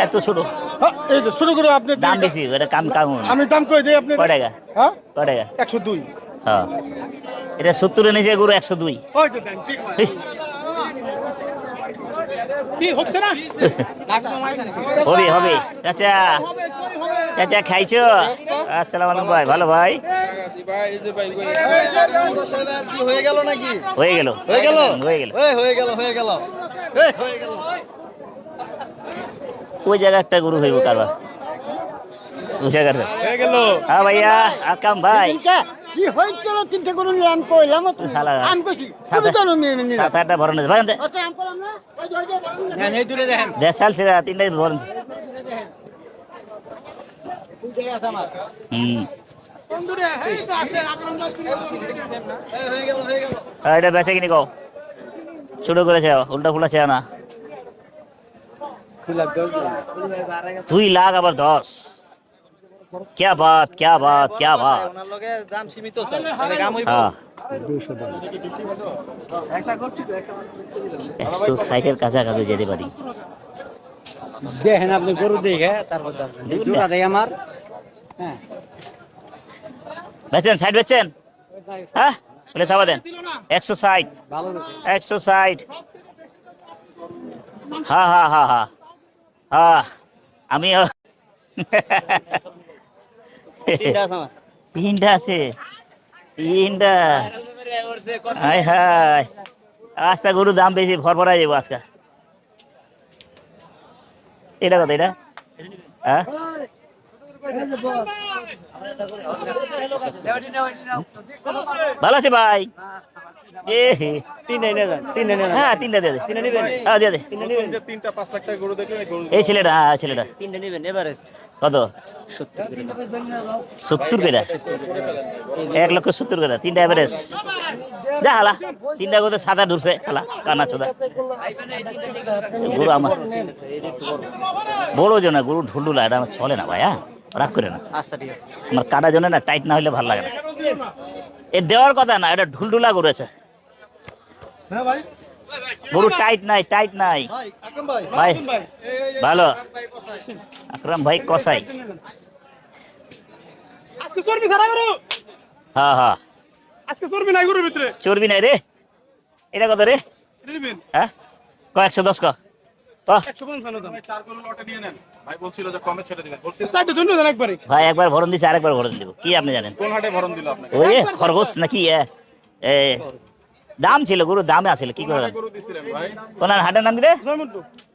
এত ছোট এই তো শুরু করে আপনি দাম বেশি, এটা কাম কাম আমি দাম কই দিই আপনি কয় টাকা? হ্যাঁ কয় টাকা? 102 হ্যাঁ, এটা 70 নিচে গরু 102। ওই তো দেন ঠিক কি হচ্ছে না হবে হবে। চাচা চাচা খাইছো? আসসালামু আলাইকুম ভাই, ভালো ভাই? কি হয়ে গেল নাকি? হয়ে গেল হয়ে গেল হয়ে গেল। হয়ে গেল হয়ে গেল হয়ে গেল। ওই জায়গা একটা গরু হইব কারবার বুঝে গেল। হয়ে গেল হ্যাঁ ভাইয়া আকাম ভাই, কি হয়েছিল তিনটে করে নিলাম কইলাম শালা আম কইছি শুরু করো নিয়ে নিলাম 7-8টা ভরণ ভাই আচ্ছা আম করলাম না ওই যে হ্যাঁ এই দূরে দেখেন দেশাল সেরা 3টাই ভরণ। হুম কোন দূরে এই তো আসে আকরাম ভাই হয়ে গেল হয়ে গেল। এটা বেচে কিনি কও, শুরু করেছে উল্টা ফুলা চেয়ে না 2 লাখ আবার 10। क्या बात क्या बात क्या बात। ওনার লগে দাম সীমিত স্যার তাহলে কাম হইব। হ্যাঁ একটা করছি তো একটা 160-এর কাছাকাছি যেতে পারি। দেখেন আপনি গরু দেখে তারপর দাম জোড়া দেই আমার। হ্যাঁ বেচেন সাইড বেচেন? হ্যাঁ বলে থাবা দেন 160 ভালো 160। হ্যাঁ হ্যাঁ হ্যাঁ হ্যাঁ হ্যাঁ আমিও তিনটা আছে আমার। 3টা আছে 3টা। হাই হাই আজকে গরুর দাম বেশি, ভরভরা যাবো আজকে। এটা কত এটা? হ্যাঁ ভালো আছে ভাই? এ হে হ্যাঁ 3টা দিয়ে দে। হ্যাঁ দিয়ে দে। যে 3টা 5 লাখ টাকা গরু দেখলেন এই গরু এই ছেলেটা, হ্যাঁ ছেলেটা তিনটা নেবেন এভারেজ কত? 70 করে 1,70,000 করে 3টা এভারেজ। যা হালা 3টা করে সাদা ঢুকছে হালা কানা চোদা। গরু আমার বড় জনা গরু ঢুলঢুলা, এটা আমার চলে না ভাই। হ্যাঁ রাগ করে না, আচ্ছা ঠিক আছে। আমার কাটা জন্য না টাইট না হলে ভালো লাগে না। এর দেওয়ার কথা না, এটা ঢুলঢুলা গরু আছে। হ্যাঁ ভাই গরু টাইট নাই টাইট নাই ভাই আকরাম ভাই ভাই। ভাই ভালো আকরাম ভাই কসাই। আজকে চর্বি ছাড়া গরু হ্যাঁ হ্যাঁ আজকে চর্বি নাই গরুর ভিতরে চর্বি নাই রে। এটা কত রে? নেবেন হ্যাঁ 110 ক 155 দাম ভাই চার গরু লটে নিয়ে নেন ভাই বলছিল যে কমে ছেড়ে দিবেন বলছিল চারটে জন্য দেন একবারে ভাই একবার ভরণ দিছে আরেকবার ভরণ দিব, কি আপনি জানেন? কোন হাটে ভরণ দিল আপনাকে ওই যে খরগোশ নাকি এ দাম ছিল গরুর দামে আছিল কি করে গরু দিছিলেন ভাই কোন হাটের নাম কি রে? জয়মন্টু